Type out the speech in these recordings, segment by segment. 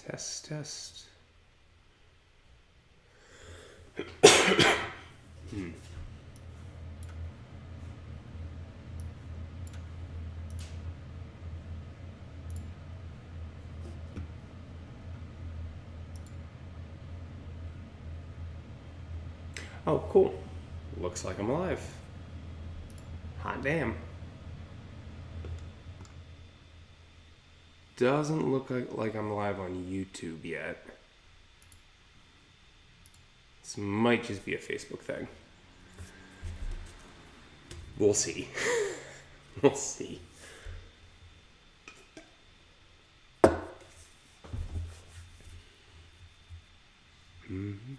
Test. Oh, cool. Looks like I'm live. Hot damn. Doesn't look like I'm live on YouTube yet. This might just be a Facebook thing. We'll see. We'll see. Mm-hmm.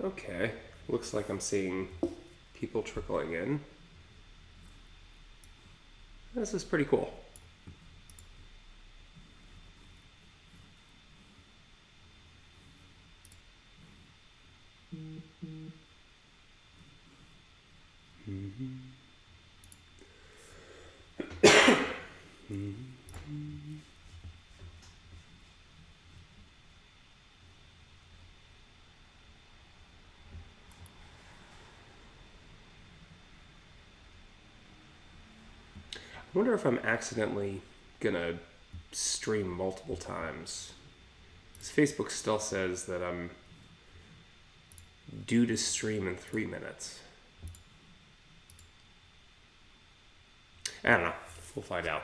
Okay, looks like I'm seeing people trickling in. This is pretty cool. I wonder if I'm accidentally gonna stream multiple times. This Facebook still says that I'm due to stream in 3 minutes. I don't know. We'll find out.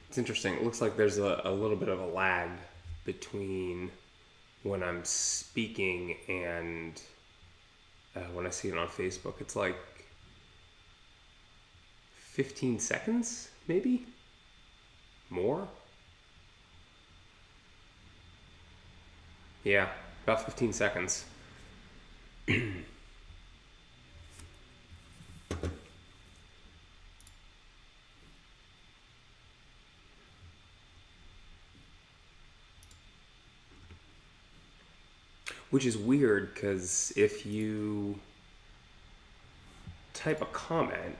It's interesting. It looks like there's a little bit of a lag between when I'm speaking and when I see it on Facebook. It's like 15 seconds, maybe? More? Yeah, about 15 seconds. Which is weird because if you type a comment,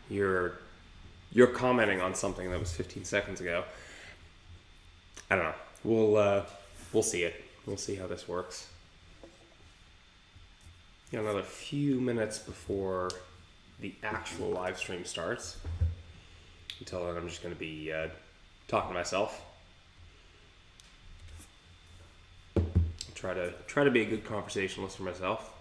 you're commenting on something that was 15 seconds ago. I don't know. We'll see it. We'll see how this works. Got another few minutes before the actual live stream starts. Until then, I'm just going to be talking to myself. Try to be a good conversationalist for myself.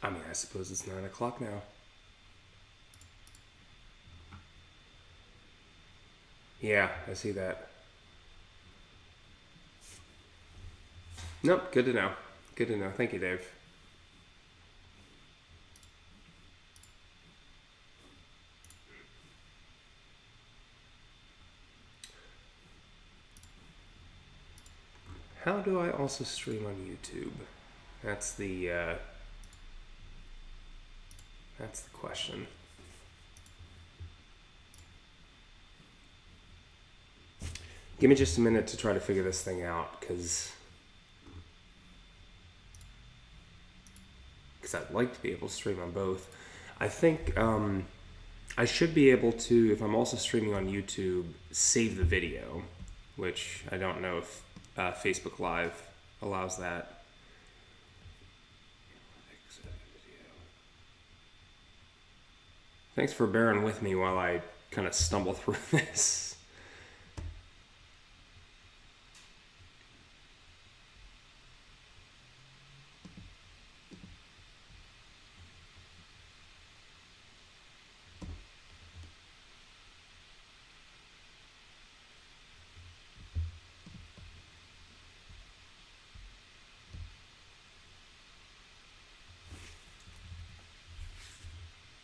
I mean, I suppose it's 9 o'clock now. Yeah, I see that. Nope, good to know. Good to know. Thank you, Dave. How do I also stream on YouTube? That's the question. Give me just a minute to try to figure this thing out, because I'd like to be able to stream on both. I think I should be able to, if I'm also streaming on YouTube, save the video, which I don't know if Facebook Live allows that. Thanks for bearing with me while I kind of stumble through this.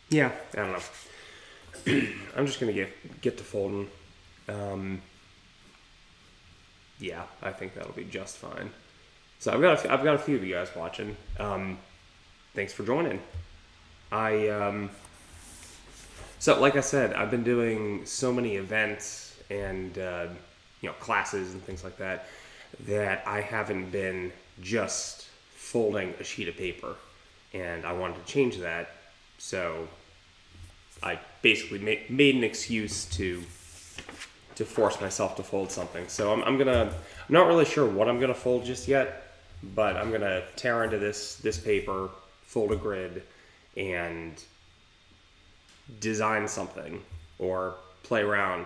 Yeah, I don't know. I'm just gonna get to folding. Yeah, I think that'll be just fine. So I've got a few of you guys watching. Thanks for joining. So like I said, I've been doing so many events and classes and things like that I haven't been just folding a sheet of paper, and I wanted to change that. So I basically made an excuse to force myself to fold something. So I'm not really sure what I'm gonna fold just yet, but I'm gonna tear into this paper, fold a grid, and design something or play around.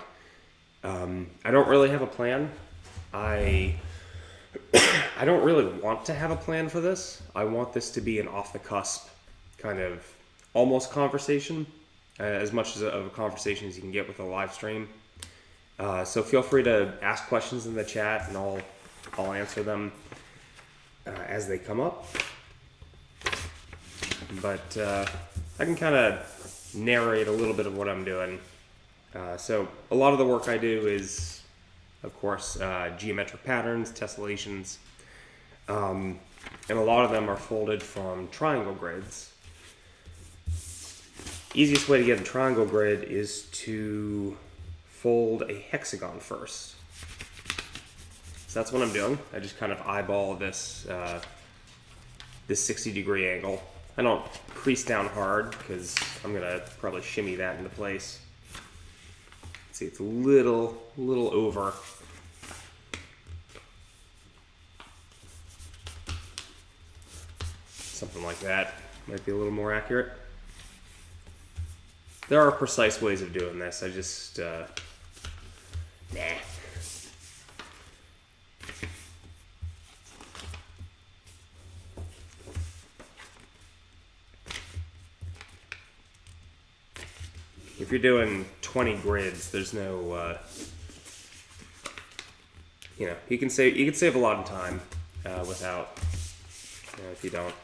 I don't really have a plan. I don't really want to have a plan for this. I want this to be an off the cusp kind of almost conversation, as much of a conversation as you can get with a live stream. So feel free to ask questions in the chat, and I'll answer them as they come up. But I can kind of narrate a little bit of what I'm doing. So a lot of the work I do is, of course, geometric patterns, tessellations, and a lot of them are folded from triangle grids. Easiest way to get a triangle grid is to fold a hexagon first. So that's what I'm doing. I just kind of eyeball this 60-degree angle. I don't crease down hard because I'm gonna probably shimmy that into place. See, it's a little over. Something like that might be a little more accurate. There are precise ways of doing this. I just, nah. If you're doing 20 grids, there's no, you can save a lot of time without, if you don't.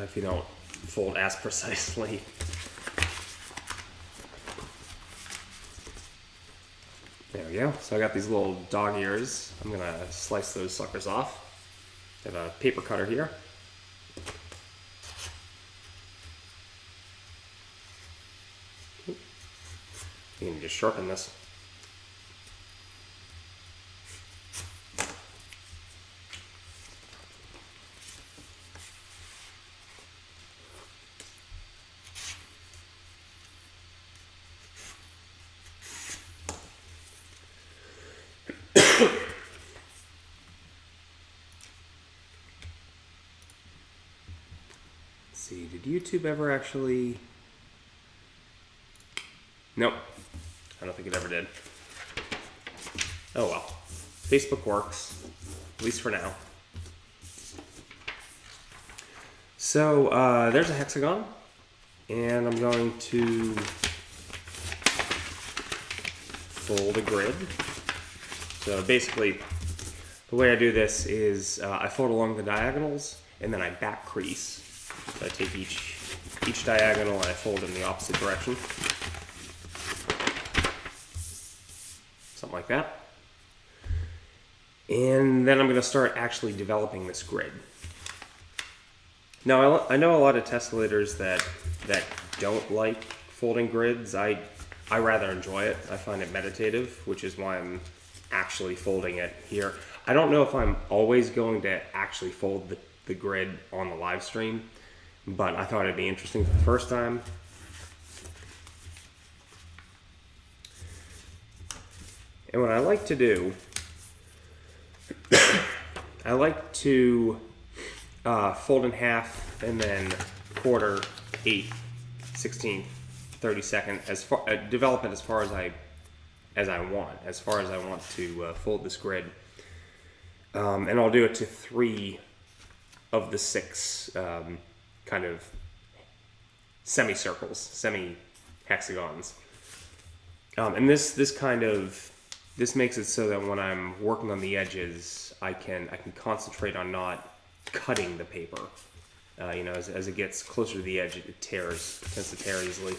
if you don't fold as precisely. There we go. So I got these little dog ears. I'm gonna slice those suckers off. I have a paper cutter here. You can just sharpen this. See, did YouTube ever actually... Nope. I don't think it ever did. Oh well. Facebook works, at least for now. So, there's a hexagon, and I'm going to fold a grid. So basically, the way I do this is I fold along the diagonals, and then I back crease. So I take each diagonal and I fold in the opposite direction. Something like that. And then I'm going to start actually developing this grid. Now, I know a lot of tesselators that don't like folding grids. I rather enjoy it. I find it meditative, which is why I'm actually folding it here. I don't know if I'm always going to actually fold the grid on the live stream, but I thought it'd be interesting for the first time. And what I like to do, I like to fold in half and then quarter, eighth, 16th, 32nd, develop it as far as I want to fold this grid. And I'll do it to 3 of the 6 kind of semicircles, semi-hexagons. And this makes it so that when I'm working on the edges, I can concentrate on not cutting the paper. As it gets closer to the edge, it tends to tear easily.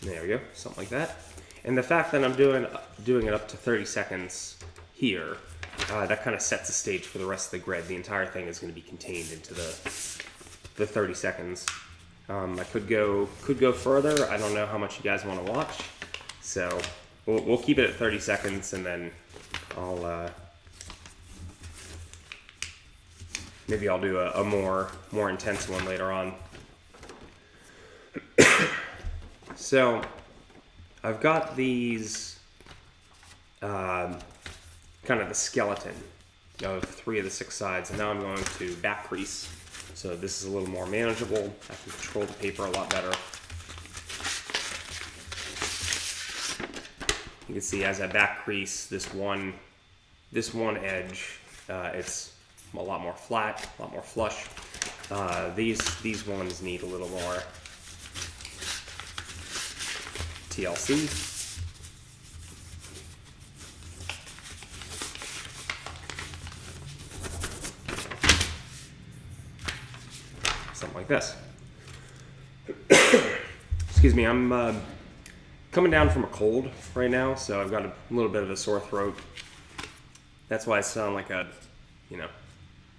There we go, something like that. And the fact that I'm doing it up to 30 seconds here, that kind of sets the stage for the rest of the grid. The entire thing is going to be contained into the 30 seconds. I could go further. I don't know how much you guys want to watch, so we'll keep it at 30 seconds, and then maybe I'll do a more intense one later on. So I've got these kind of the skeleton of 3 of the 6 sides, and now I'm going to back crease. So this is a little more manageable. I can control the paper a lot better. You can see as I back crease this one edge, it's a lot more flat, a lot more flush. These ones need a little more TLC. Something like this. Excuse me, I'm coming down from a cold right now, so I've got a little bit of a sore throat. That's why I sound like a,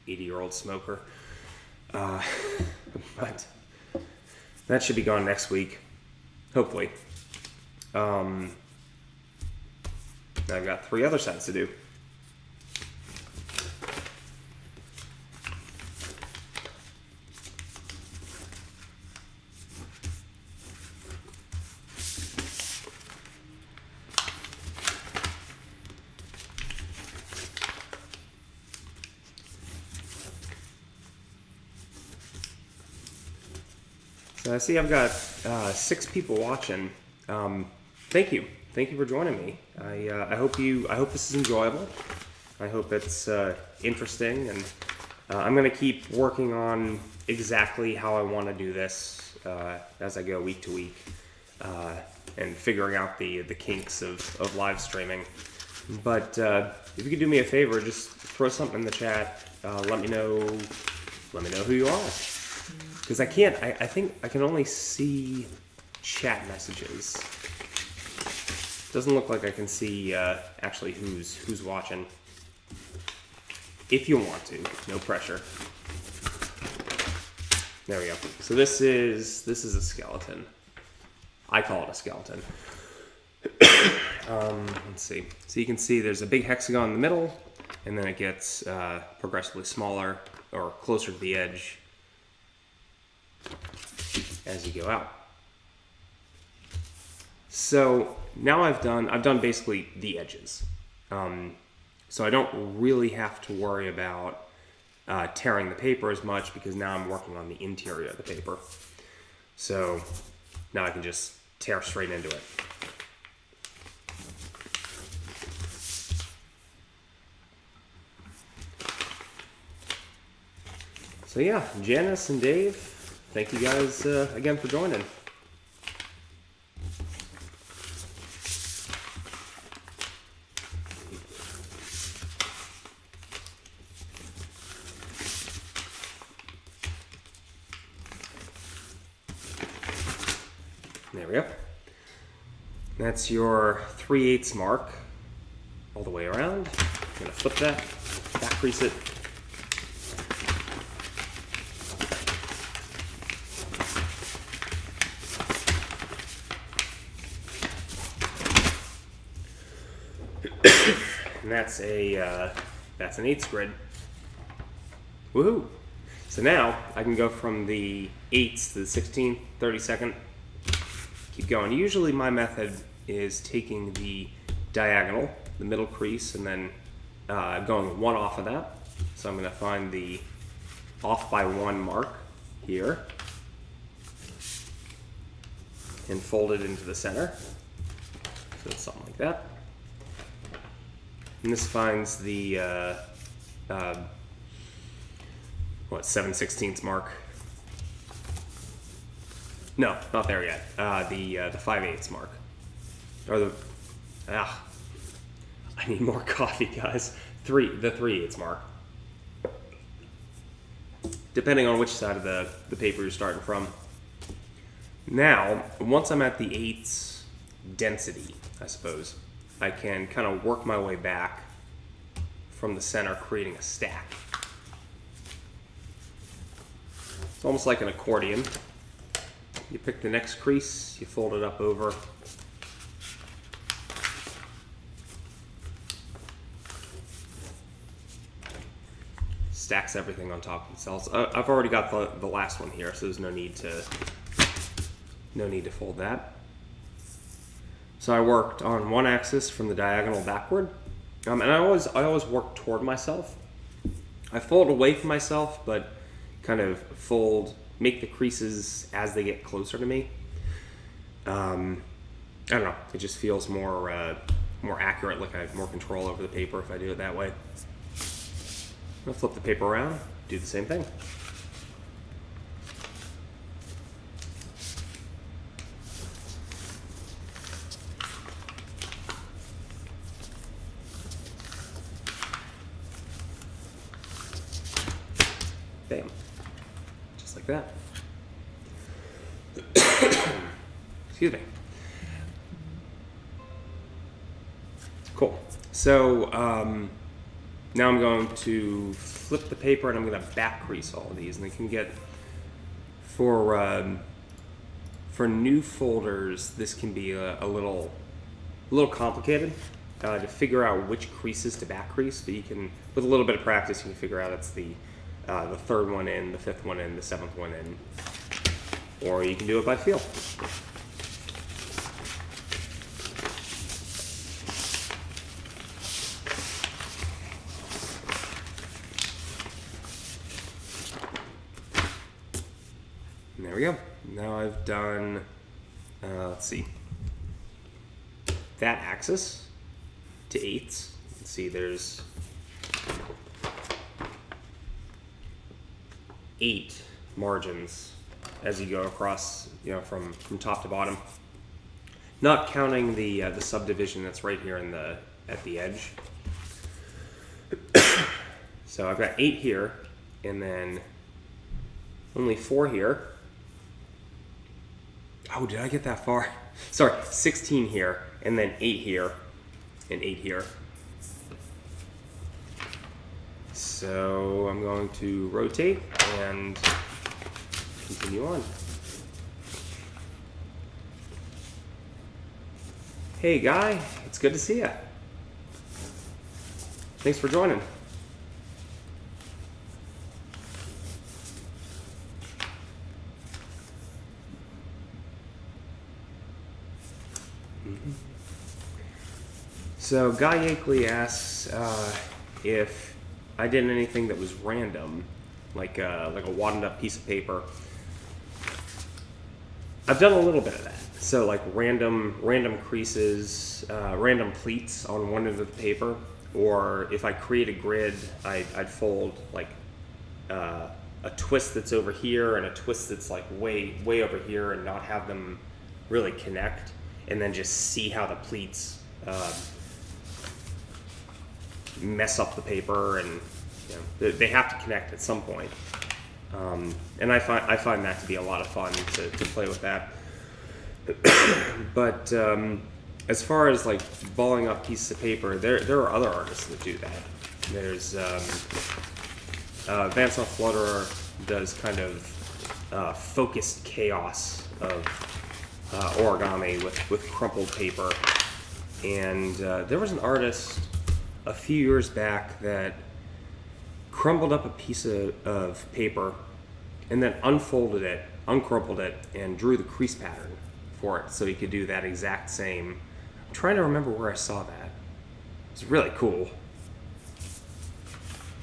80-year-old smoker. But that should be gone next week, hopefully. I've got 3 other sides to do. So I see I've got 6 people watching. Thank you for joining me. I hope this is enjoyable. I hope it's interesting, and I'm going to keep working on exactly how I want to do this as I go week to week. and figuring out the kinks of live streaming. But if you could do me a favor, just throw something in the chat. Let me know who you are, because I think I can only see chat messages. Doesn't look like I can see actually who's watching. If you want to, no pressure. There we go. So this is a skeleton. I call it a skeleton. Let's see. So you can see there's a big hexagon in the middle, and then it gets progressively smaller or closer to the edge as you go out. So now I've done basically the edges. So I don't really have to worry about tearing the paper as much, because now I'm working on the interior of the paper. So now I can just tear straight into it. So yeah, Janice and Dave, thank you guys again for joining. There we go. That's your 3/8 mark all the way around. I'm gonna flip that, back crease it. And that's an 1/8 grid. Woohoo! So now I can go from the 8ths to the 16th, 32nd. Keep going. Usually my method is taking the diagonal, the middle crease, and then going one off of that. So I'm going to find the off by 1 mark here and fold it into the center. So it's something like that. And this finds the 7/16 mark. No, not there yet. The 5/8 mark, or I need more coffee, guys. The 3/8 mark. Depending on which side of the paper you're starting from. Now, once I'm at the 8ths density, I suppose, I can kind of work my way back from the center, creating a stack. It's almost like an accordion. You pick the next crease, you fold it up over. Stacks everything on top of themselves. I've already got the last one here, so there's no need to fold that. So I worked on one axis from the diagonal backward, and I always work toward myself. I fold away from myself, but kind of make the creases as they get closer to me. I don't know. It just feels more accurate, like I have more control over the paper if I do it that way. I'll flip the paper around, do the same thing. Bam. Just like that. Excuse me. Cool. So now I'm going to flip the paper and I'm going to back crease all of these, and they can get for new folders. This can be a little complicated to figure out which creases to back crease, but you can, with a little bit of practice, you can figure out it's the 3rd one in, the 5th one in, the 7th one in, or you can do it by feel. And there we go. Now I've done, let's see, that axis to 8ths. You can see there's 8 margins as you go across, from top to bottom. not counting the subdivision that's right here at the edge. So I've got 8 here, and then only 4 here. Oh, did I get that far? Sorry, 16 here, and then 8 here, and 8 here. So I'm going to rotate and continue on. Hey Guy, it's good to see you. Thanks for joining. So Guy Yakeley asks if I did anything that was random, like a wadded up piece of paper. I've done a little bit of that. So like random creases, random pleats on one end of the paper, or if I create a grid, I'd fold like a twist that's over here and a twist that's like way over here, and not have them really connect, and then just see how the pleats mess up the paper, and they have to connect at some point. And I find that to be a lot of fun to play with that. But as far as like balling up pieces of paper, there are other artists that do that. There's Vincent Flutterer does kind of focused chaos of origami with crumpled paper. And there was an artist a few years back that crumpled up a piece of paper and then unfolded it, uncrumpled it, and drew the crease pattern for it so he could do that exact same. I'm trying to remember where I saw that. It's really cool.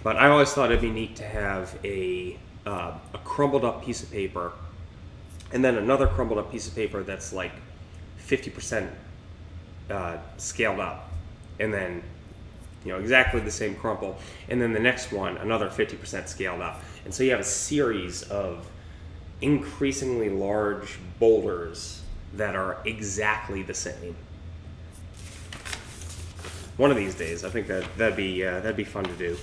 But I always thought it'd be neat to have a crumpled up piece of paper and then another crumpled up piece of paper that's like 50% scaled up, and then exactly the same crumple, and then the next one another 50% scaled up, and so you have a series of increasingly large boulders that are exactly the same. One of these days, I think that'd be fun to do.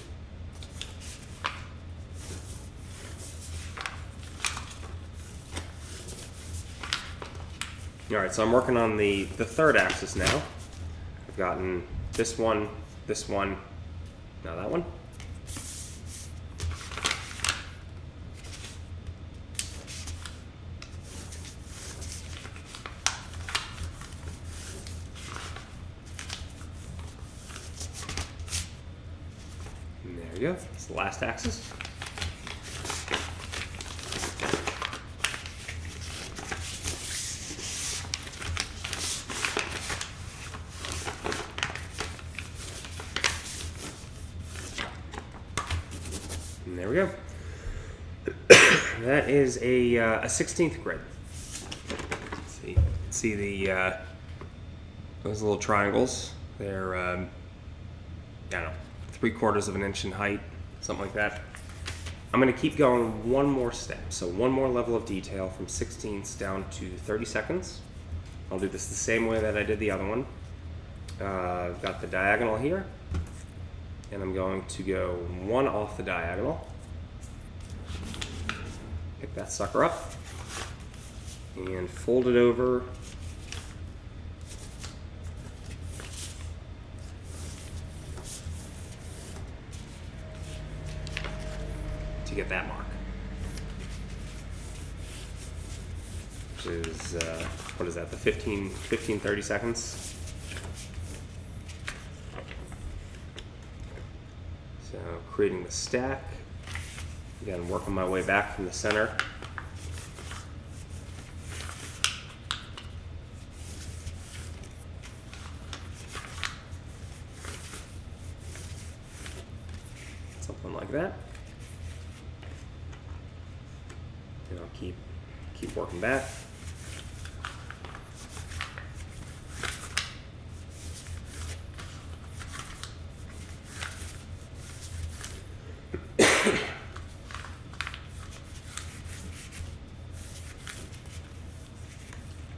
All right, so I'm working on the third axis now. I've gotten this one, now that one. And there we go, it's the last axis. And there we go. That is a 16th grid. See the those little triangles. They're I don't know, 3/4 of an inch in height, something like that. I'm going to keep going one more step, so one more level of detail from 16ths down to 32nds. I'll do this the same way that I did the other one. I've got the diagonal here, and I'm going to go one off the diagonal. Pick that sucker up and fold it over to get that mark, which is what is that, the 15-30 seconds. So creating the stack, again working my way back from the center. Something like that. And I'll keep working back.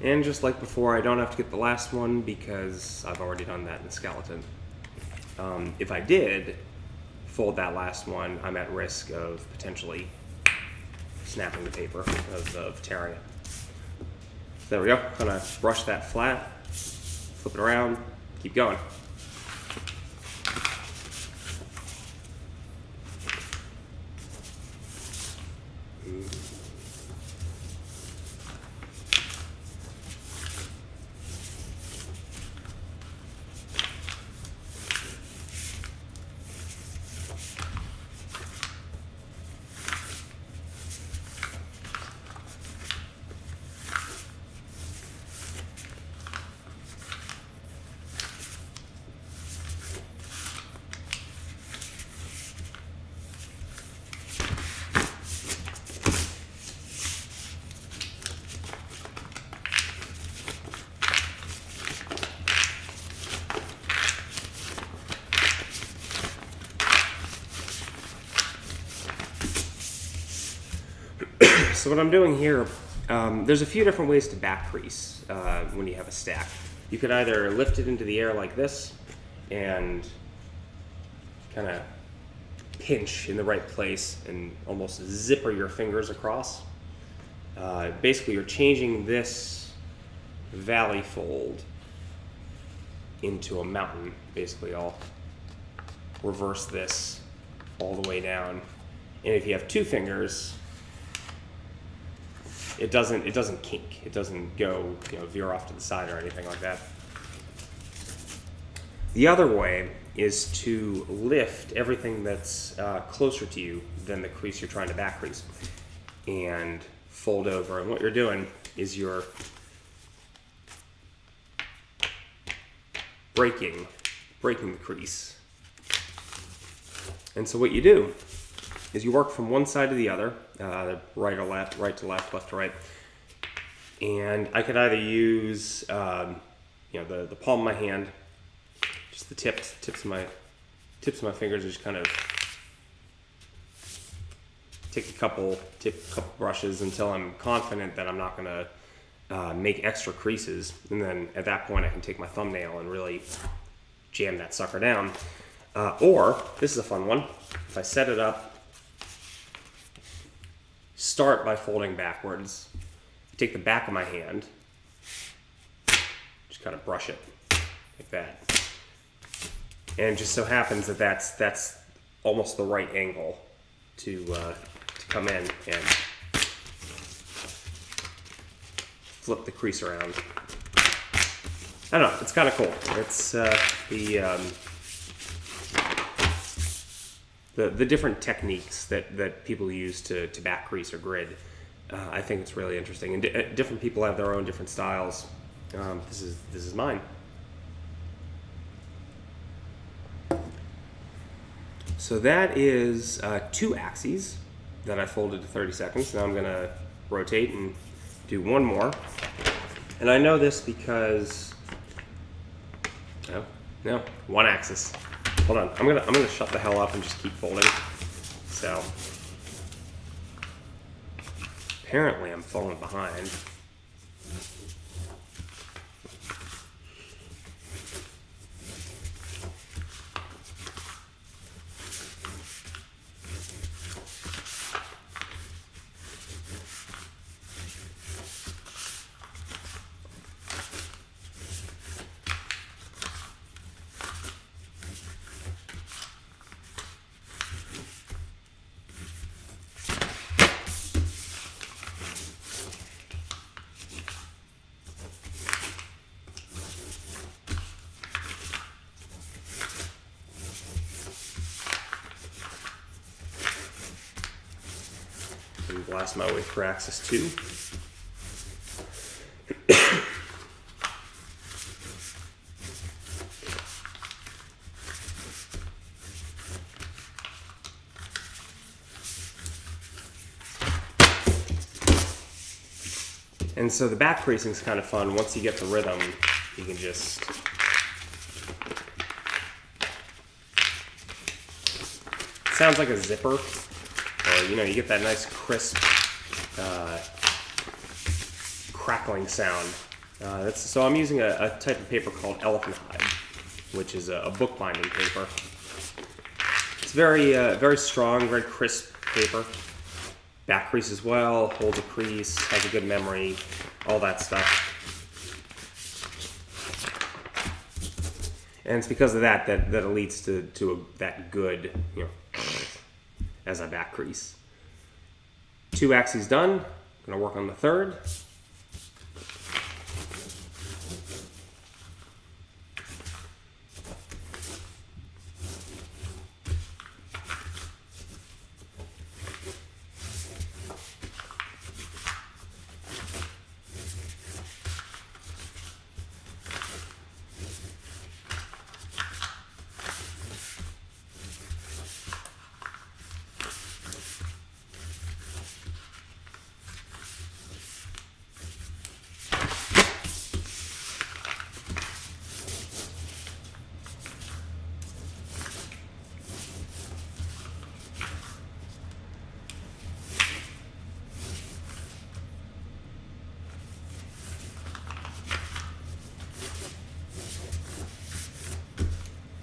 And just like before, I don't have to get the last one because I've already done that in the skeleton. If I did fold that last one, I'm at risk of potentially snapping the paper, of tearing it. So there we go. Kind of brush that flat, flip it around, keep going. So what I'm doing here, there's a few different ways to back crease when you have a stack. You could either lift it into the air like this and kind of pinch in the right place and almost zipper your fingers across. Basically, you're changing this valley fold into a mountain. Basically, I'll reverse this all the way down. And if you have two fingers, it doesn't kink. It doesn't go, veer off to the side or anything like that. The other way is to lift everything that's closer to you than the crease you're trying to back crease and fold over. And what you're doing is you're breaking the crease. And so what you do is you work from one side to the other, right to left, left to right. And I could either use, the palm of my hand, just the tips of my fingers, just kind of take a couple brushes until I'm confident that I'm not going to make extra creases. And then at that point, I can take my thumbnail and really jam that sucker down. Or, this is a fun one, if I set it up, start by folding backwards, take the back of my hand, just kind of brush it like that. And it just so happens that that's almost the right angle to come in and flip the crease around. I don't know, it's kind of cool. It's the different techniques that people use to back crease or grid. I think it's really interesting, and different people have their own different styles. This is mine. So that is 2 axes that I folded to 30 seconds. Now I'm gonna rotate and do one more. And I know this because, no, 1 axis. Hold on, I'm gonna shut the hell up and just keep folding. So apparently I'm falling behind. And blast my way through axis 2. And so the back creasing is kind of fun. Once you get the rhythm, you can just sounds like a zipper, or you get that nice crisp crackling sound So I'm using a type of paper called elephant hide, which is a bookbinding paper. It's very strong, very crisp paper. Back crease as well, holds a crease, has a good memory, all that stuff. And it's because of that it leads to that good, as I back crease. 2 axes done. Gonna work on the third.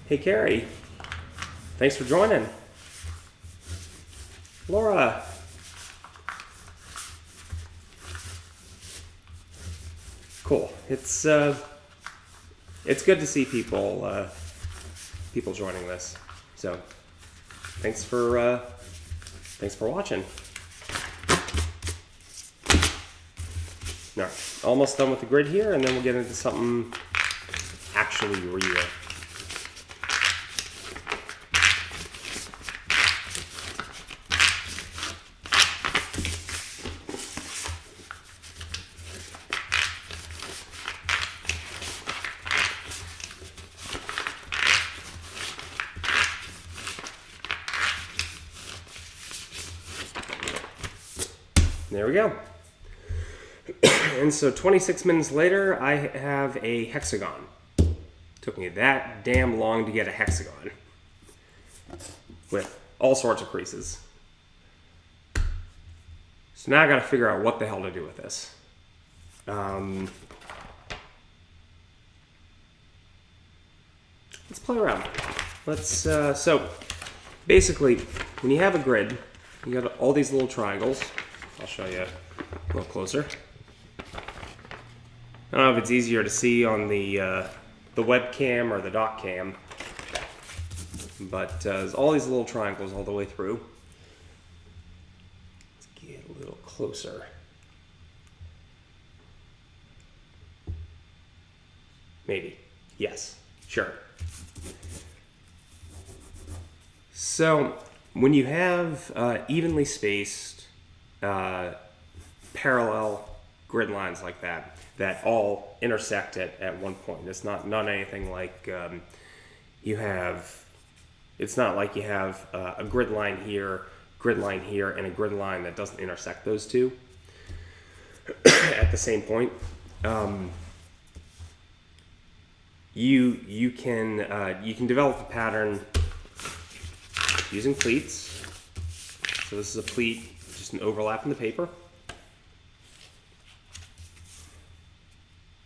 Hey, Carrie. Thanks for joining. Laura. Cool. It's good to see people joining this. So, thanks for watching. All right, almost done with the grid here, and then we'll get into something actually real. There we go. And so 26 minutes later, I have a hexagon. Took me that damn long to get a hexagon with all sorts of creases. So now I gotta figure out what the hell to do with this. Let's play around. So basically, when you have a grid, you got all these little triangles. I'll show you a little closer. I don't know if it's easier to see on the webcam or the dock cam, but there's all these little triangles all the way through. Let's get a little closer. Maybe. Yes. Sure. So when you have evenly spaced parallel grid lines like that all intersect at one point. It's not anything like it's not like you have a grid line here, and a grid line that doesn't intersect those two at the same point. You can develop a pattern using pleats. So this is a pleat, just an overlap in the paper.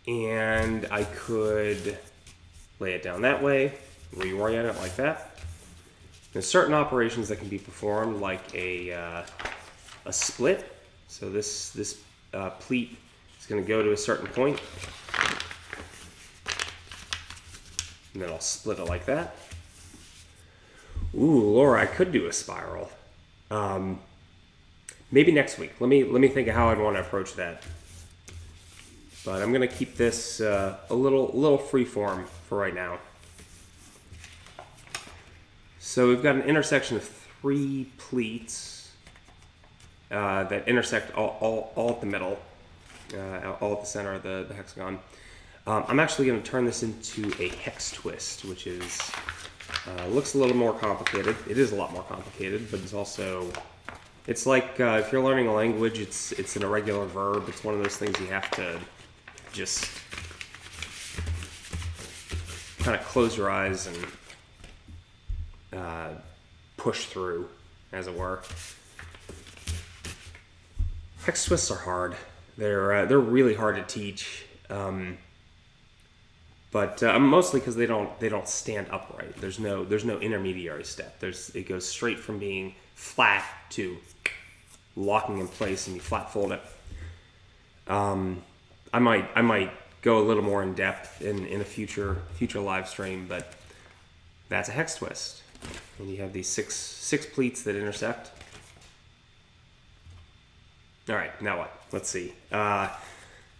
And I could lay it down that way, reorient it like that. There's certain operations that can be performed, like a split. So this pleat is going to go to a certain point, and then I'll split it like that. Ooh, Laura, I could do a spiral. Maybe next week. Let me think of how I'd want to approach that. But I'm gonna keep this a little freeform for right now. So we've got an intersection of 3 pleats that intersect all at the middle, all at the center of the hexagon. I'm actually going to turn this into a hex twist, which is looks a little more complicated. It is a lot more complicated, but it's like if you're learning a language, it's an irregular verb. It's one of those things you have to just kind of close your eyes and push through, as it were. Hex twists are hard. They're really hard to teach. But mostly because they don't stand upright. There's no intermediary step. It goes straight from being flat to locking in place, and you flat fold it. I might go a little more in depth in a future live stream, but that's a hex twist, and you have these six pleats that intersect. All right, now what? Let's see.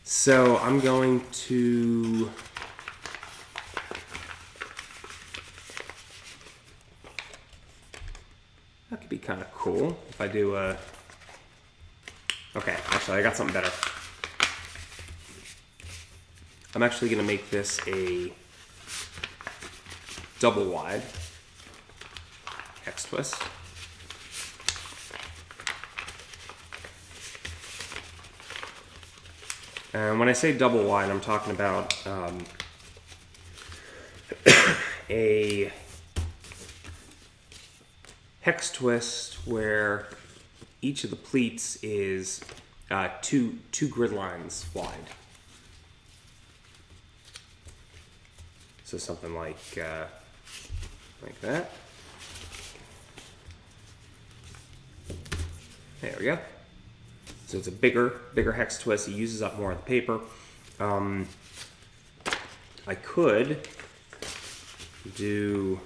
So I'm going to. That could be kind of cool if I do a. Okay, actually, I got something better. I'm actually going to make this a double wide hex twist. And when I say double wide, I'm talking about a hex twist where each of the pleats is two grid lines wide. So something like that. There we go. So it's a bigger hex twist. It uses up more of the paper. I could do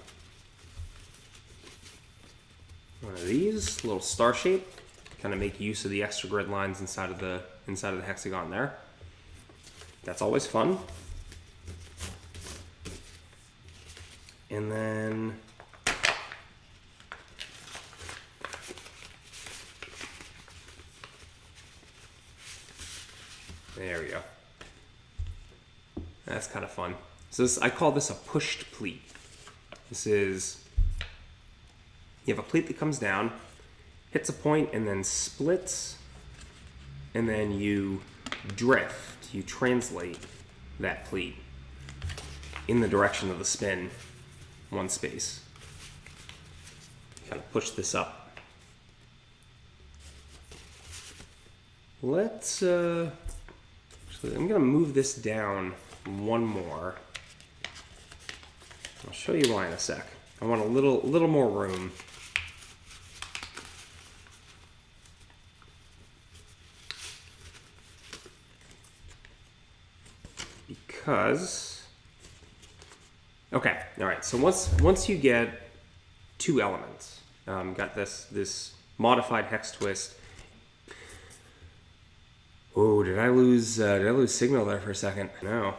one of these, little star shape, kind of make use of the extra grid lines inside of the hexagon there. That's always fun. And then there we go. That's kind of fun. So I call this a pushed pleat. This is, you have a pleat that comes down, hits a point, and then splits, and then you drift, you translate that pleat in the direction of the spin, one space. Kind of push this up. Let's, actually, I'm gonna move this down one more. I'll show you why in a sec. I want a little more room. Because, okay, all right. So once you get two elements, got this modified hex twist. Oh, did I lose signal there for a second? No.